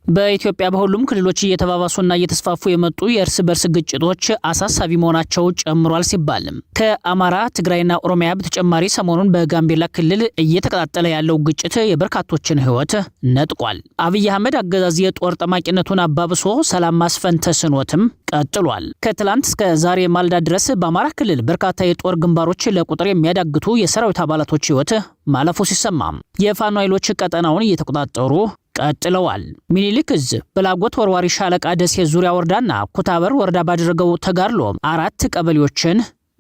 በኢትዮጵያ በሁሉም ክልሎች እየተባባሱና እየተስፋፉ የመጡ የእርስ በርስ ግጭቶች አሳሳቢ መሆናቸው ጨምሯል ሲባል ከአማራ ትግራይና ኦሮሚያ በተጨማሪ ሰሞኑን በጋምቤላ ክልል እየተቀጣጠለ ያለው ግጭት የበርካቶችን ሕይወት ነጥቋል። አብይ አህመድ አገዛዝ የጦር ጠማቂነቱን አባብሶ ሰላም ማስፈን ተስኖትም ቀጥሏል። ከትላንት እስከ ዛሬ ማልዳ ድረስ በአማራ ክልል በርካታ የጦር ግንባሮች ለቁጥር የሚያዳግቱ የሰራዊት አባላቶች ሕይወት ማለፉ ሲሰማ የፋኖ ኃይሎች ቀጠናውን እየተቆጣጠሩ ቀጥለዋል። ሚኒሊክ እዝ በላጎት ወርዋሪ ሻለቃ ደሴ ዙሪያ ወረዳና ኩታበር ወረዳ ባደረገው ተጋድሎ 4 ቀበሌዎችን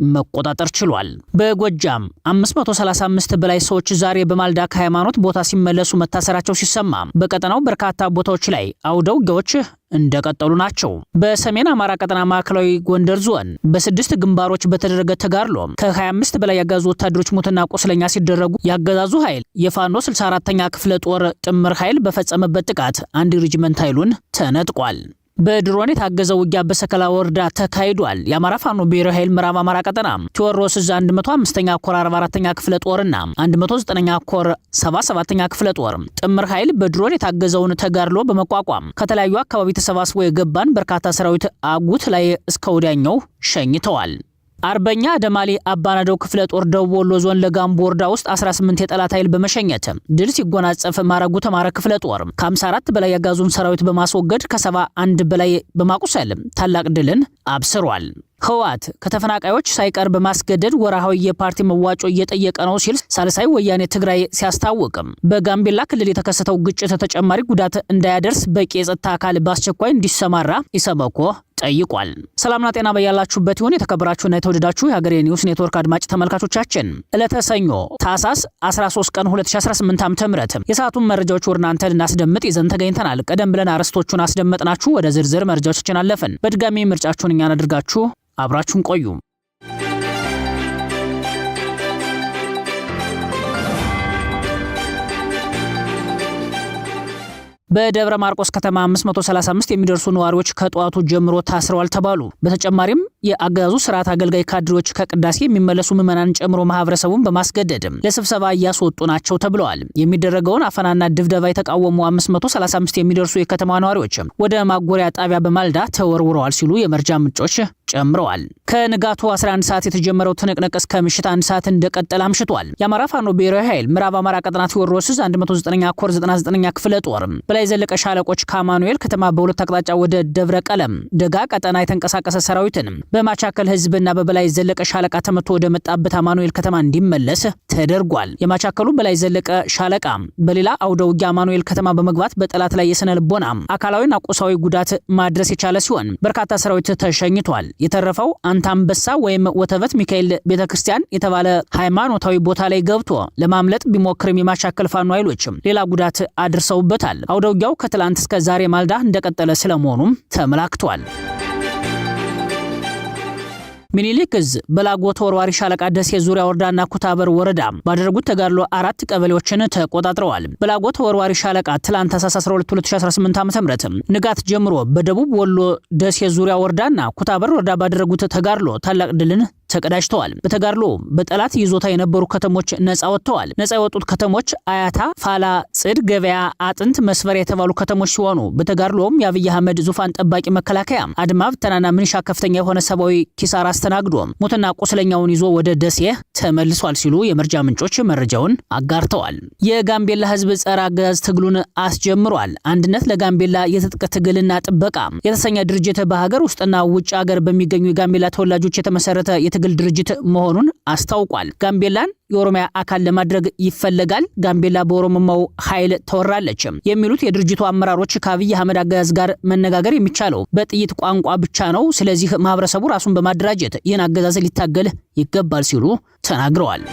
መቆጣጠር ችሏል። በጎጃም 535 በላይ ሰዎች ዛሬ በማልዳ ከሃይማኖት ቦታ ሲመለሱ መታሰራቸው ሲሰማ በቀጠናው በርካታ ቦታዎች ላይ አውደ ውጊያዎች እንደቀጠሉ ናቸው። በሰሜን አማራ ቀጠና ማዕከላዊ ጎንደር ዞን በ6 ግንባሮች በተደረገ ተጋድሎ ከ25 በላይ ያጋዙ ወታደሮች ሙትና ቁስለኛ ሲደረጉ ያገዛዙ ኃይል የፋኖ 64ኛ ክፍለ ጦር ጥምር ኃይል በፈጸመበት ጥቃት አንድ ሬጂመንት ኃይሉን ተነጥቋል። በድሮን የታገዘ ውጊያ በሰከላ ወረዳ ተካሂዷል። የአማራ ፋኖ ብሔራዊ ኃይል ምዕራብ አማራ ቀጠና ቴዎድሮስ 105ኛ ኮር 44ኛ ክፍለ ጦርና 109ኛ ኮር 77ኛ ክፍለ ጦር ጥምር ኃይል በድሮን የታገዘውን ተጋድሎ በመቋቋም ከተለያዩ አካባቢ ተሰባስቦ የገባን በርካታ ሰራዊት አጉት ላይ እስከ ወዲያኛው ሸኝተዋል። አርበኛ ደማሊ አባናደው ክፍለ ጦር ደቡብ ወሎ ዞን ለጋምቦ ወረዳ ውስጥ 18 የጠላት ኃይል በመሸኘት ድል ሲጎናጸፍ ማረጉ ተማረ ክፍለ ጦር ከ54 በላይ ያጋዙን ሰራዊት በማስወገድ ከ71 በላይ በማቁሰል ታላቅ ድልን አብስሯል። ህወሓት ከተፈናቃዮች ሳይቀር በማስገደድ ወራሃዊ የፓርቲ መዋጮ እየጠየቀ ነው ሲል ሳልሳይ ወያኔ ትግራይ ሲያስታውቅም በጋምቤላ ክልል የተከሰተው ግጭት ተጨማሪ ጉዳት እንዳያደርስ በቂ የጸጥታ አካል በአስቸኳይ እንዲሰማራ ኢሰመኮ ጠይቋል። ሰላምና ጤና በያላችሁበት ይሁን። የተከበራችሁና የተወደዳችሁ የሀገሬ ኒውስ ኔትወርክ አድማጭ ተመልካቾቻችን ዕለተ ሰኞ ታህሳስ 13 ቀን 2018 ዓ.ም የሰዓቱን መረጃዎች ወደ እናንተ ልናስደምጥ ይዘን ተገኝተናል። ቀደም ብለን አርዕስቶቹን አስደመጥናችሁ። ወደ ዝርዝር መረጃዎችን አለፍን። በድጋሚ ምርጫችሁን እኛን አድርጋችሁ አብራችሁን ቆዩ። በደብረ ማርቆስ ከተማ 535 የሚደርሱ ነዋሪዎች ከጧቱ ጀምሮ ታስረዋል ተባሉ። በተጨማሪም የአገዛዙ ስርዓት አገልጋይ ካድሬዎች ከቅዳሴ የሚመለሱ ምዕመናን ጨምሮ ማህበረሰቡን በማስገደድ ለስብሰባ እያስወጡ ናቸው ተብለዋል። የሚደረገውን አፈናና ድብደባ የተቃወሙ 535 የሚደርሱ የከተማ ነዋሪዎች ወደ ማጎሪያ ጣቢያ በማልዳ ተወርውረዋል ሲሉ የመረጃ ምንጮች ጨምረዋል። ከንጋቱ 11 ሰዓት የተጀመረው ትንቅንቅ እስከ ምሽት 1 ሰዓት እንደቀጠለ አምሽቷል። የአማራ ፋኖ ብሔራዊ ኃይል ምዕራብ አማራ ቀጠና ቴዎድሮስ 109ኛ ኮር 99ኛ ክፍለ ጦር በላይ ዘለቀ ሻለቆች ከአማኑኤል ከተማ በሁለት አቅጣጫ ወደ ደብረ ቀለም ደጋ ቀጠና የተንቀሳቀሰ ሰራዊትን በማቻከል ህዝብና በበላይ ዘለቀ ሻለቃ ተመቶ ወደ መጣበት አማኑኤል ከተማ እንዲመለስ ተደርጓል። የማቻከሉ በላይ ዘለቀ ሻለቃ በሌላ አውደ ውጊያ አማኑኤል ከተማ በመግባት በጠላት ላይ የስነ ልቦና አካላዊና ቁሳዊ ጉዳት ማድረስ የቻለ ሲሆን በርካታ ሰራዊት ተሸኝቷል። የተረፈው አንታምበሳ ወይም ወተበት ሚካኤል ቤተክርስቲያን የተባለ ሃይማኖታዊ ቦታ ላይ ገብቶ ለማምለጥ ቢሞክርም የማቻከል ፋኖ ኃይሎች ሌላ ጉዳት አድርሰውበታል። አውደ ውጊያው ከትላንት እስከ ዛሬ ማልዳ እንደቀጠለ ስለመሆኑም ተመላክቷል። ሚኒሊክ እዝ በላጎት ወርዋሪ ሻለቃ ደሴ ዙሪያ ወረዳና ኩታበር ወረዳ ባደረጉት ተጋድሎ 4 ቀበሌዎችን ተቆጣጥረዋል። በላጎት ወርዋሪ ሻለቃ ትላንት ታህሳስ 12 2018 ዓ.ም ንጋት ጀምሮ በደቡብ ወሎ ደሴ ዙሪያ ወረዳና ኩታበር ወረዳ ባደረጉት ተጋድሎ ታላቅ ድልን ተቀዳጅተዋል። በተጋድሎ በጠላት ይዞታ የነበሩ ከተሞች ነፃ ወጥተዋል። ነፃ የወጡት ከተሞች አያታ፣ ፋላ፣ ጽድ ገበያ፣ አጥንት መስፈሪያ የተባሉ ከተሞች ሲሆኑ በተጋድሎም የአብይ አህመድ ዙፋን ጠባቂ መከላከያ አድማ ብተናና ምንሻ ከፍተኛ የሆነ ሰብአዊ ኪሳራ አስተናግዶ ሞትና ቁስለኛውን ይዞ ወደ ደሴ ተመልሷል ሲሉ የመረጃ ምንጮች መረጃውን አጋርተዋል። የጋምቤላ ህዝብ ጸረ አገዛዝ ትግሉን አስጀምሯል። አንድነት ለጋምቤላ የትጥቅ ትግልና ጥበቃ የተሰኘ ድርጅት በሀገር ውስጥና ውጭ ሀገር በሚገኙ የጋምቤላ ተወላጆች የተመሰረተ የትግል ድርጅት መሆኑን አስታውቋል። ጋምቤላን የኦሮሚያ አካል ለማድረግ ይፈለጋል፣ ጋምቤላ በኦሮሞማው ኃይል ተወራለች የሚሉት የድርጅቱ አመራሮች ከአብይ አህመድ አገዛዝ ጋር መነጋገር የሚቻለው በጥይት ቋንቋ ብቻ ነው። ስለዚህ ማህበረሰቡ ራሱን በማደራጀት ይህን አገዛዝ ሊታገል ይገባል ሲሉ ተናግረዋል።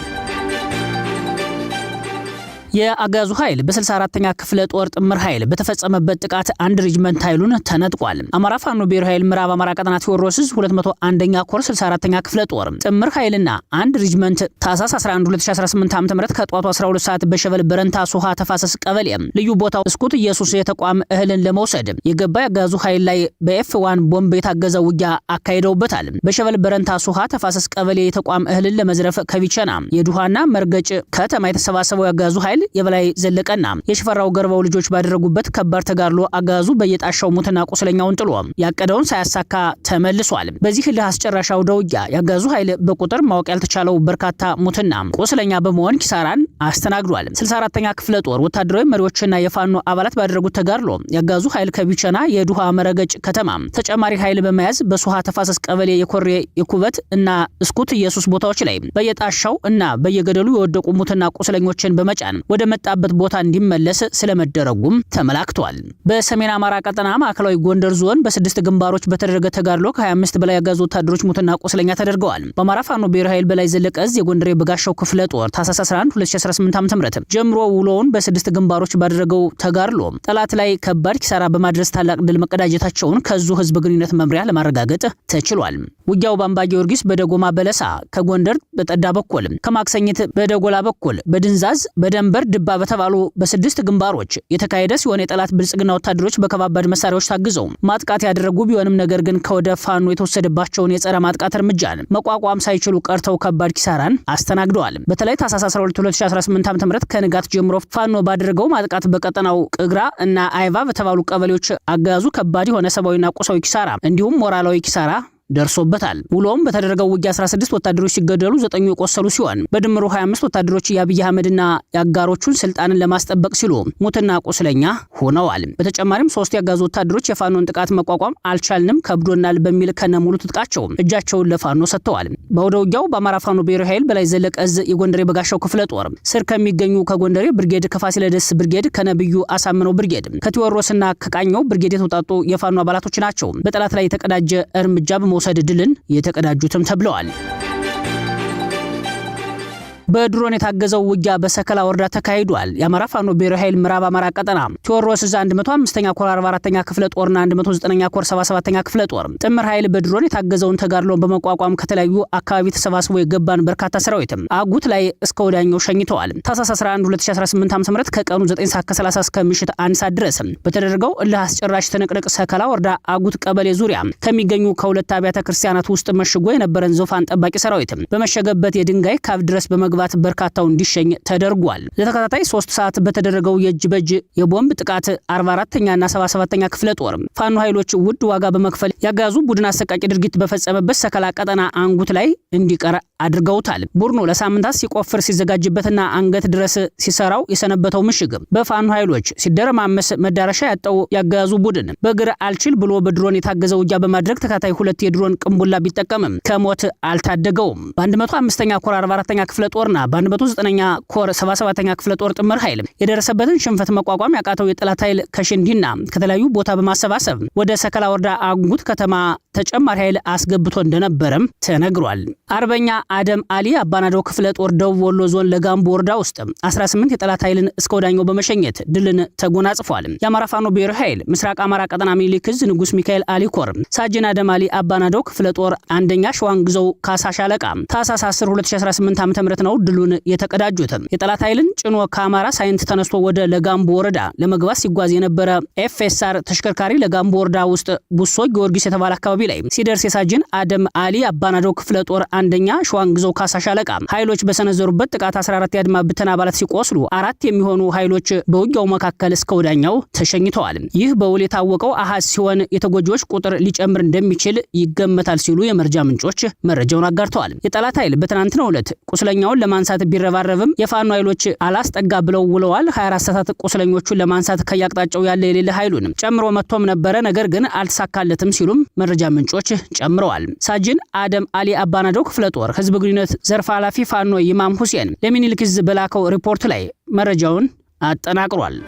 የአገዛዙ ኃይል በ64ኛ ክፍለ ጦር ጥምር ኃይል በተፈጸመበት ጥቃት አንድ ሬጂመንት ኃይሉን ተነጥቋል። አማራ ፋኖ ብሔራዊ ኃይል ምዕራብ አማራ ቀጠና ቴዎድሮስ 201ኛ ኮር 64ኛ ክፍለ ጦር ጥምር ኃይልና አንድ ሬጂመንት ታህሳስ 11 2018 ዓ.ም ከጧቱ 12 ሰዓት በሸበል በረንታ ሱሃ ተፋሰስ ቀበሌ ልዩ ቦታው እስኩት ኢየሱስ የተቋም እህልን ለመውሰድ የገባ የአገዛዙ ኃይል ላይ በኤፍ1 ቦምብ የታገዘ ውጊያ አካሂደውበታል። በሸበል በረንታ ሱሃ ተፋሰስ ቀበሌ የተቋም እህልን ለመዝረፍ ከቢቸና የዱሃና መርገጭ ከተማ የተሰባሰበው የአገዛዙ ኃይል ኃይል የበላይ ዘለቀና የሽፈራው ገርባው ልጆች ባደረጉበት ከባድ ተጋድሎ አጋዙ በየጣሻው ሙትና ቁስለኛውን ጥሎ ያቀደውን ሳያሳካ ተመልሷል። በዚህ ለአስጨራሽ አውደ ውጊያ ያጋዙ ኃይል በቁጥር ማወቅ ያልተቻለው በርካታ ሙትና ቁስለኛ በመሆን ኪሳራን አስተናግዷል። 64ኛ ክፍለ ጦር ወታደራዊ መሪዎችና የፋኖ አባላት ባደረጉት ተጋድሎ ያጋዙ ኃይል ከቢቸና የዱሃ መረገጭ ከተማ ተጨማሪ ኃይል በመያዝ በሱሃ ተፋሰስ ቀበሌ የኮሬ የኩበት እና እስኩት ኢየሱስ ቦታዎች ላይ በየጣሻው እና በየገደሉ የወደቁ ሙትና ቁስለኞችን በመጫን ወደ መጣበት ቦታ እንዲመለስ ስለመደረጉም ተመላክቷል። በሰሜን አማራ ቀጠና ማዕከላዊ ጎንደር ዞን በ6 ግንባሮች በተደረገ ተጋድሎ ከ25 በላይ ያጋዙ ወታደሮች ሙትና ቁስለኛ ተደርገዋል። በአማራ ፋኖ ብሔራዊ ኃይል በላይ ዘለቀ ዕዝ የጎንደር በጋሻው ክፍለ ጦር ታህሳስ 11 2018 ዓ.ም ጀምሮ ውሎውን በ6 ግንባሮች ባደረገው ተጋድሎ ጠላት ላይ ከባድ ኪሳራ በማድረስ ታላቅ ድል መቀዳጀታቸውን ከዙ ህዝብ ግንኙነት መምሪያ ለማረጋገጥ ተችሏል። ውጊያው በአምባ ጊዮርጊስ በደጎማ በለሳ ከጎንደር በጠዳ በኩል ከማክሰኝት በደጎላ በኩል በድንዛዝ በደንበር ድባ በተባሉ በ6 ግንባሮች የተካሄደ ሲሆን የጠላት ብልጽግና ወታደሮች በከባባድ መሳሪያዎች ታግዘው ማጥቃት ያደረጉ ቢሆንም ነገር ግን ከወደ ፋኖ የተወሰደባቸውን የጸረ ማጥቃት እርምጃን መቋቋም ሳይችሉ ቀርተው ከባድ ኪሳራን አስተናግደዋል። በተለይ ታህሳስ 12 2018 ዓ.ም ከንጋት ጀምሮ ፋኖ ባደረገው ማጥቃት በቀጠናው ቅግራ እና አይቫ በተባሉ ቀበሌዎች አጋዙ ከባድ የሆነ ሰብአዊና ቁሳዊ ኪሳራ እንዲሁም ሞራላዊ ኪሳራ ደርሶበታል። ውሎም በተደረገው ውጊያ 16 ወታደሮች ሲገደሉ 9 የቆሰሉ ሲሆን በድምሩ 25 ወታደሮች የአብይ አህመድና ያጋሮቹን ስልጣንን ለማስጠበቅ ሲሉ ሙትና ቁስለኛ ሆነዋል። በተጨማሪም 3 ያጋዙ ወታደሮች የፋኖን ጥቃት መቋቋም አልቻልንም ከብዶናል በሚል ከነሙሉ ትጥቃቸው እጃቸውን ለፋኖ ሰጥተዋል። በወደ ውጊያው በአማራ ፋኖ ብሔራዊ ኃይል በላይ ዘለቀ ዕዝ የጎንደር በጋሻው ክፍለ ጦር ስር ከሚገኙ ከጎንደር ብርጌድ፣ ከፋሲለደስ ብርጌድ፣ ከነብዩ አሳምነው ብርጌድ፣ ከቲወሮስና ከቃኘው ብርጌድ የተውጣጡ የፋኖ አባላቶች ናቸው። በጠላት ላይ የተቀዳጀ እርምጃ መውሰድ ድልን የተቀዳጁትም ተብለዋል። በድሮን የታገዘው ውጊያ በሰከላ ወረዳ ተካሂዷል። የአማራ ፋኖ ብሔራዊ ኃይል ምዕራብ አማራ ቀጠና ቴዎድሮስ 105ኛ ኮር 44ኛ ክፍለ ጦርና 109ኛ ኮር 77ኛ ክፍለ ጦር ጥምር ኃይል በድሮን የታገዘውን ተጋድሎን በመቋቋም ከተለያዩ አካባቢ ተሰባስቦ የገባን በርካታ ሰራዊትም አጉት ላይ እስከ ወዳኛው ሸኝተዋል። ታህሳስ 11 2018 ዓ.ም ከቀኑ 9:30 እስከ ምሽት 1 ሰዓት ድረስ በተደረገው እልህ አስጨራሽ ትንቅንቅ ሰከላ ወረዳ አጉት ቀበሌ ዙሪያ ከሚገኙ ከሁለት አብያተ ክርስቲያናት ውስጥ መሽጎ የነበረን ዙፋን ጠባቂ ሰራዊት በመሸገበት የድንጋይ ካብ ድረስ በመግባት በርካታው እንዲሸኝ ተደርጓል። ለተከታታይ 3 ሰዓት በተደረገው የእጅ በእጅ የቦምብ ጥቃት 44ኛ እና 77ኛ ክፍለ ጦር ፋኖ ኃይሎች ውድ ዋጋ በመክፈል ያጋዙ ቡድን አሰቃቂ ድርጊት በፈጸመበት ሰከላ ቀጠና አንጉት ላይ እንዲቀር አድርገውታል። ቡድኑ ለሳምንታት ሲቆፍር ሲዘጋጅበትና አንገት ድረስ ሲሰራው የሰነበተው ምሽግ በፋኖ ኃይሎች ሲደረማመስ መዳረሻ ያጣው ያጋዙ ቡድን በግር አልችል ብሎ በድሮን የታገዘ ውጊያ በማድረግ ተከታታይ 2 የድሮን ቅንቡላ ቢጠቀምም ከሞት አልታደገውም። በ105ኛ ኮር 44ኛ ክፍለ ጦርና በ109ኛ ኮር 77ኛ ክፍለ ጦር ጥምር ኃይል የደረሰበትን ሽንፈት መቋቋም ያቃተው የጠላት ኃይል ከሽንዲና ከተለያዩ ቦታ በማሰባሰብ ወደ ሰከላ ወረዳ አንጉት ከተማ ተጨማሪ ኃይል አስገብቶ እንደነበረም ተነግሯል። አርበኛ አደም አሊ አባናዶ ክፍለ ጦር ደቡብ ወሎ ዞን ለጋምቦ ወረዳ ውስጥ 18 የጠላት ኃይልን እስከ ወዳኛው በመሸኘት ድልን ተጎናጽፏል። የአማራ ፋኖ ብሔራዊ ኃይል ምስራቅ አማራ ቀጠና ሚኒሊክ ዕዝ ንጉስ ሚካኤል አሊ ኮር ሳጅን አደም አሊ አባናዶ ክፍለ ጦር አንደኛ ሸዋንግዘው ካሳ ሻለቃ ታህሳስ 10 2018 ዓ.ም ነው ድሉን የተቀዳጁት። የጠላት ኃይልን ጭኖ ከአማራ ሳይንት ተነስቶ ወደ ለጋምቦ ወረዳ ለመግባት ሲጓዝ የነበረ ኤፍኤስአር ተሽከርካሪ ለጋምቦ ወረዳ ውስጥ ቡሶ ጊዮርጊስ የተባለ አካባቢ ላይ ሲደርስ የሳጅን አደም አሊ አባናዶ ክፍለ ጦር አንደኛ ሸዋንግዘው ካሳ ሻለቃ ኃይሎች በሰነዘሩበት ጥቃት 14 የአድማ ብተና አባላት ሲቆስሉ 4 የሚሆኑ ኃይሎች በውጊያው መካከል እስከ ወዳኛው ተሸኝተዋል። ይህ በውል የታወቀው አሃዝ ሲሆን የተጎጂዎች ቁጥር ሊጨምር እንደሚችል ይገመታል ሲሉ የመረጃ ምንጮች መረጃውን አጋርተዋል። የጠላት ኃይል በትናንትናው ዕለት ቁስለኛውን ለማንሳት ቢረባረብም የፋኖ ኃይሎች አላስጠጋ ብለው ውለዋል። 24 ሰዓታት ቁስለኞቹን ለማንሳት ከያቅጣጫው ያለ የሌለ ኃይሉን ጨምሮ መጥቶም ነበረ፣ ነገር ግን አልተሳካለትም ሲሉም መረጃ ምንጮች ጨምረዋል። ሳጅን አደም አሊ አባናዶ ክፍለ ጦር ህዝብ ግንኙነት ዘርፍ ኃላፊ ፋኖ ኢማም ሁሴን ለሚኒሊክ ዕዝ በላከው ሪፖርት ላይ መረጃውን አጠናቅሯል።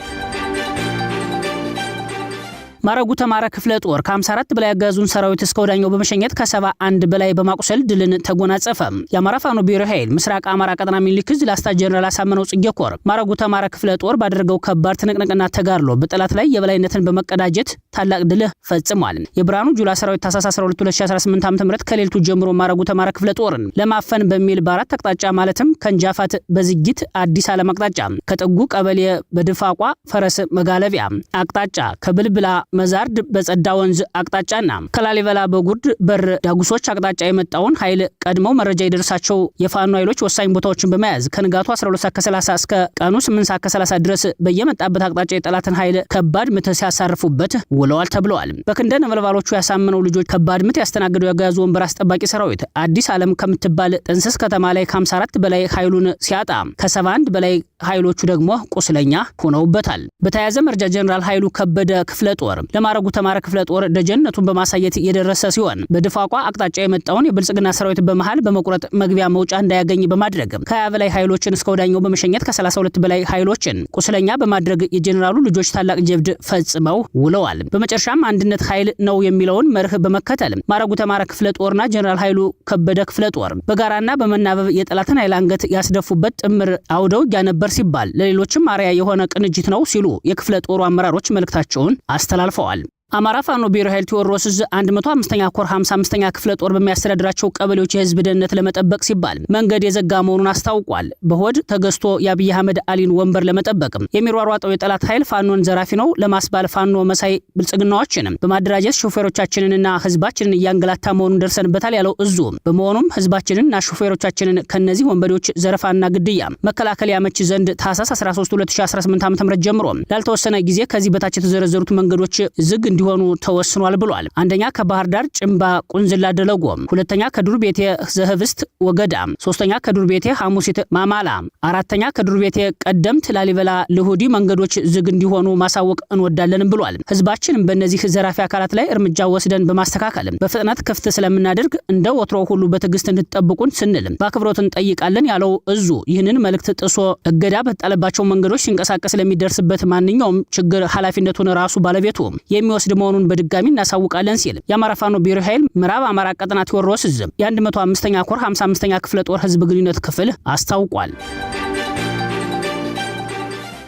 ማረጉ ተማረ ክፍለ ጦር ከ54 በላይ ያጋዙን ሰራዊት እስከ ወዳኛው በመሸኘት ከ71 በላይ በማቁሰል ድልን ተጎናጸፈ። የአማራ ፋኖ ብሔራዊ ኃይል ምስራቅ አማራ ቀጠና ሚኒሊክ ዕዝ ላስታ ጀነራል አሳምነው ጽጌ ኮር ማረጉ ተማረ ክፍለ ጦር ባደረገው ከባድ ትንቅንቅና ተጋድሎ በጠላት ላይ የበላይነትን በመቀዳጀት ታላቅ ድል ፈጽሟል። የብርሃኑ ጁላ ሰራዊት ታህሳስ 12 2018 ዓ.ም ከሌሊቱ ጀምሮ ማረጉ ተማረ ክፍለ ጦርን ለማፈን በሚል በአራት አቅጣጫ ማለትም ከንጃፋት በዝጊት አዲስ ዓለም አቅጣጫ ከጥጉ ቀበሌ በድፋቋ ፈረስ መጋለቢያ አቅጣጫ ከብልብላ መዛርድ በጸዳ ወንዝ አቅጣጫና ከላሊበላ በጉርድ በር ዳጉሶች አቅጣጫ የመጣውን ኃይል ቀድመው መረጃ የደረሳቸው የፋኖ ኃይሎች ወሳኝ ቦታዎችን በመያዝ ከንጋቱ 12:30 እስከ ቀኑ 8:30 ድረስ በየመጣበት አቅጣጫ የጠላትን ኃይል ከባድ ምት ሲያሳርፉበት ውለዋል ተብለዋል። በክንደ ነበልባሎቹ ያሳመነው ልጆች ከባድ ምት ያስተናገደው የአገዛዙ ወንበር አስጠባቂ ሰራዊት አዲስ ዓለም ከምትባል ጥንስስ ከተማ ላይ ከ54 በላይ ኃይሉን ሲያጣ ከ71 በላይ ኃይሎቹ ደግሞ ቁስለኛ ሆነውበታል። በተያያዘ መረጃ ጀነራል ኃይሉ ከበደ ክፍለ ጦር ለማረጉ ተማረ ክፍለ ጦር ደጀነቱን በማሳየት የደረሰ ሲሆን በድፋቋ አቅጣጫ የመጣውን የብልጽግና ሰራዊት በመሃል በመቁረጥ መግቢያ መውጫ እንዳያገኝ በማድረግ ከ20 በላይ ኃይሎችን እስከ ወዳኛው በመሸኘት ከ32 በላይ ኃይሎችን ቁስለኛ በማድረግ የጀነራሉ ልጆች ታላቅ ጀብድ ፈጽመው ውለዋል። በመጨረሻም አንድነት ኃይል ነው የሚለውን መርህ በመከተል ማረጉ ተማረ ክፍለ ጦርና ጀነራል ኃይሉ ከበደ ክፍለ ጦር በጋራና በመናበብ የጠላትን ኃይል አንገት ያስደፉበት ጥምር አውደ ውጊያ ነበር ሲባል ለሌሎችም አርአያ የሆነ ቅንጅት ነው ሲሉ የክፍለ ጦሩ አመራሮች መልእክታቸውን አስተላልፈዋል። አማራ ፋኖ ብሔራዊ ኃይል ቴዎድሮስ 105ኛ ኮር 55ኛ ክፍለ ጦር በሚያስተዳድራቸው ቀበሌዎች የህዝብ ደህንነት ለመጠበቅ ሲባል መንገድ የዘጋ መሆኑን አስታውቋል። በሆድ ተገዝቶ የአብይ አህመድ አሊን ወንበር ለመጠበቅ የሚሯሯጠው የጠላት ኃይል ፋኖን ዘራፊ ነው ለማስባል ፋኖ መሳይ ብልጽግናዎችን በማደራጀት ሾፌሮቻችንንና ህዝባችንን እያንገላታ መሆኑን ደርሰንበታል ያለው እዙ በመሆኑም ህዝባችንንና ሾፌሮቻችንን ከነዚህ ወንበዴዎች ዘረፋና ግድያ መከላከል ያመች ዘንድ ታህሳስ 13 2018 ዓ.ም ጀምሮ ላልተወሰነ ጊዜ ከዚህ በታች የተዘረዘሩት መንገዶች ዝግ እንዲሆኑ ተወስኗል ብሏል። አንደኛ ከባህር ዳር ጭምባ ቁንዝላ ደለጎ፣ ሁለተኛ ከዱር ቤቴ ዘህብስት ወገዳ፣ ሶስተኛ ከዱር ቤቴ ሐሙሲት ማማላ፣ አራተኛ ከዱር ቤቴ ቀደምት ላሊበላ ልሁዲ መንገዶች ዝግ እንዲሆኑ ማሳወቅ እንወዳለን ብሏል። ህዝባችንም በእነዚህ ዘራፊ አካላት ላይ እርምጃ ወስደን በማስተካከል በፍጥነት ክፍት ስለምናደርግ እንደ ወትሮ ሁሉ በትዕግስት እንድትጠብቁን ስንል በአክብሮት እንጠይቃለን ያለው እዙ ይህንን መልእክት ጥሶ እገዳ በተጣለባቸው መንገዶች ሲንቀሳቀስ ለሚደርስበት ማንኛውም ችግር ኃላፊነቱን ራሱ ባለቤቱ የሚወስድ መሆኑን በድጋሚ እናሳውቃለን ሲል የአማራ ፋኖ ብሔራዊ ኃይል ምዕራብ አማራ ቀጠና ቴዎድሮስ የ105ኛ ኮር 55ኛ ክፍለ ጦር ህዝብ ግንኙነት ክፍል አስታውቋል።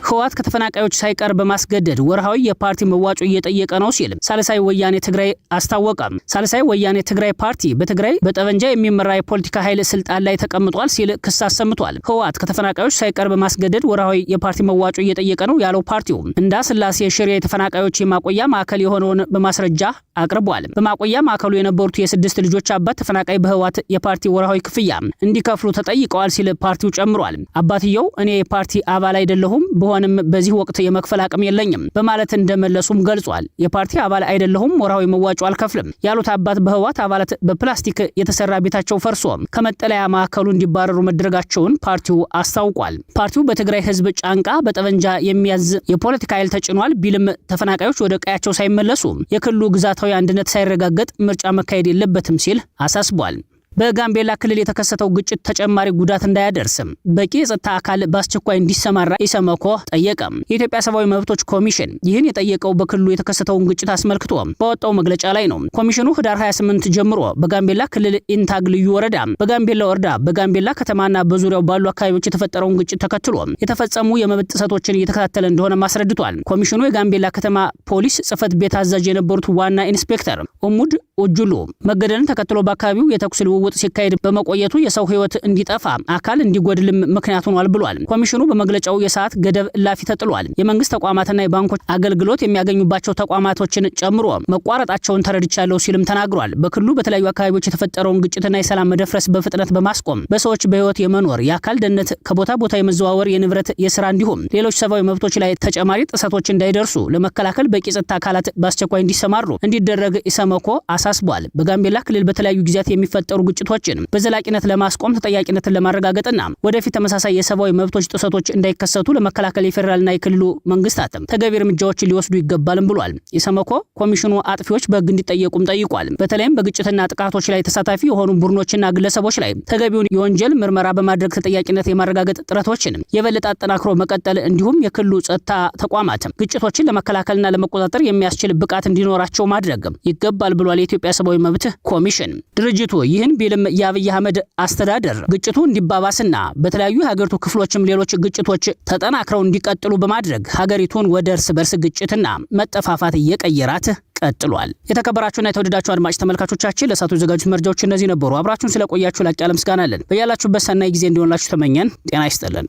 ህወሓት ከተፈናቃዮች ሳይቀር በማስገደድ ወርሃዊ የፓርቲ መዋጮ እየጠየቀ ነው ሲል ሳልሳይ ወያኔ ትግራይ አስታወቀ። ሳልሳይ ወያኔ ትግራይ ፓርቲ በትግራይ በጠመንጃ የሚመራ የፖለቲካ ኃይል ስልጣን ላይ ተቀምጧል ሲል ክስ አሰምቷል። ህወሓት ከተፈናቃዮች ሳይቀር በማስገደድ ወርሃዊ የፓርቲ መዋጮ እየጠየቀ ነው ያለው ፓርቲው እንዳ ስላሴ ሽሬ የተፈናቃዮች የማቆያ ማዕከል የሆነውን በማስረጃ አቅርቧል። በማቆያ ማዕከሉ የነበሩት የ6 ልጆች አባት ተፈናቃይ በህወሓት የፓርቲ ወርሃዊ ክፍያ እንዲከፍሉ ተጠይቀዋል ሲል ፓርቲው ጨምሯል። አባትየው እኔ የፓርቲ አባል አይደለሁም በዚህ ወቅት የመክፈል አቅም የለኝም በማለት እንደመለሱም ገልጿል። የፓርቲ አባል አይደለሁም ወርሃዊ መዋጮ አልከፍልም ያሉት አባት በህወሓት አባላት በፕላስቲክ የተሰራ ቤታቸው ፈርሶ ከመጠለያ ማዕከሉ እንዲባረሩ መደረጋቸውን ፓርቲው አስታውቋል። ፓርቲው በትግራይ ህዝብ ጫንቃ በጠመንጃ የሚያዝ የፖለቲካ ኃይል ተጭኗል ቢልም ተፈናቃዮች ወደ ቀያቸው ሳይመለሱ የክልሉ ግዛታዊ አንድነት ሳይረጋገጥ ምርጫ መካሄድ የለበትም ሲል አሳስቧል። በጋምቤላ ክልል የተከሰተው ግጭት ተጨማሪ ጉዳት እንዳያደርስም በቂ የጸጥታ አካል በአስቸኳይ እንዲሰማራ ኢሰመኮ ጠየቀ። የኢትዮጵያ ሰብአዊ መብቶች ኮሚሽን ይህን የጠየቀው በክልሉ የተከሰተውን ግጭት አስመልክቶ በወጣው መግለጫ ላይ ነው። ኮሚሽኑ ህዳር 28 ጀምሮ በጋምቤላ ክልል ኢንታግ ልዩ ወረዳ፣ በጋምቤላ ወረዳ፣ በጋምቤላ ከተማና በዙሪያው ባሉ አካባቢዎች የተፈጠረውን ግጭት ተከትሎ የተፈጸሙ የመብት ጥሰቶችን እየተከታተለ እንደሆነ አስረድቷል። ኮሚሽኑ የጋምቤላ ከተማ ፖሊስ ጽህፈት ቤት አዛዥ የነበሩት ዋና ኢንስፔክተር ኡሙድ ኡጁሉ መገደልን ተከትሎ በአካባቢው የተኩስ ልውውጥ ሲካሄድ በመቆየቱ የሰው ህይወት እንዲጠፋ አካል እንዲጎድልም ምክንያት ሆኗል ብሏል። ኮሚሽኑ በመግለጫው የሰዓት ገደብ እላፊ ተጥሏል። የመንግስት ተቋማትና የባንኮች አገልግሎት የሚያገኙባቸው ተቋማቶችን ጨምሮ መቋረጣቸውን ተረድቻለሁ ሲልም ተናግሯል። በክልሉ በተለያዩ አካባቢዎች የተፈጠረውን ግጭትና የሰላም መደፍረስ በፍጥነት በማስቆም በሰዎች በህይወት የመኖር የአካል ደህንነት ከቦታ ቦታ የመዘዋወር የንብረት የስራ እንዲሁም ሌሎች ሰብአዊ መብቶች ላይ ተጨማሪ ጥሰቶች እንዳይደርሱ ለመከላከል በቂ ጸጥታ አካላት በአስቸኳይ እንዲሰማሩ እንዲደረግ ኢሰመኮ አሳስቧል። በጋምቤላ ክልል በተለያዩ ጊዜያት የሚፈጠሩ ግጭቶችን በዘላቂነት ለማስቆም ተጠያቂነትን ለማረጋገጥና ወደፊት ተመሳሳይ የሰብአዊ መብቶች ጥሰቶች እንዳይከሰቱ ለመከላከል የፌደራልና የክልሉ መንግስታት ተገቢ እርምጃዎችን ሊወስዱ ይገባልም ብሏል። ኢሰመኮ ኮሚሽኑ አጥፊዎች በህግ እንዲጠየቁም ጠይቋል። በተለይም በግጭትና ጥቃቶች ላይ ተሳታፊ የሆኑ ቡድኖችና ግለሰቦች ላይ ተገቢውን የወንጀል ምርመራ በማድረግ ተጠያቂነት የማረጋገጥ ጥረቶችን የበለጠ አጠናክሮ መቀጠል እንዲሁም የክልሉ ጸጥታ ተቋማት ግጭቶችን ለመከላከልና ለመቆጣጠር የሚያስችል ብቃት እንዲኖራቸው ማድረግ ይገባል ብሏል የኢትዮጵያ ሰብአዊ መብት ኮሚሽን። ድርጅቱ ይህን ቢልም የአብይ አህመድ አስተዳደር ግጭቱ እንዲባባስና በተለያዩ የሀገሪቱ ክፍሎችም ሌሎች ግጭቶች ተጠናክረው እንዲቀጥሉ በማድረግ ሀገሪቱን ወደ እርስ በርስ ግጭትና መጠፋፋት እየቀየራት ቀጥሏል። የተከበራችሁና የተወደዳችሁ አድማጭ ተመልካቾቻችን ለሳቱ የዘጋጁት መረጃዎች እነዚህ ነበሩ። አብራችሁን ስለቆያችሁ ላቅ ያለ ምስጋና አለን። በያላችሁበት ሰናይ ጊዜ እንዲሆንላችሁ ተመኘን። ጤና ይስጥልን።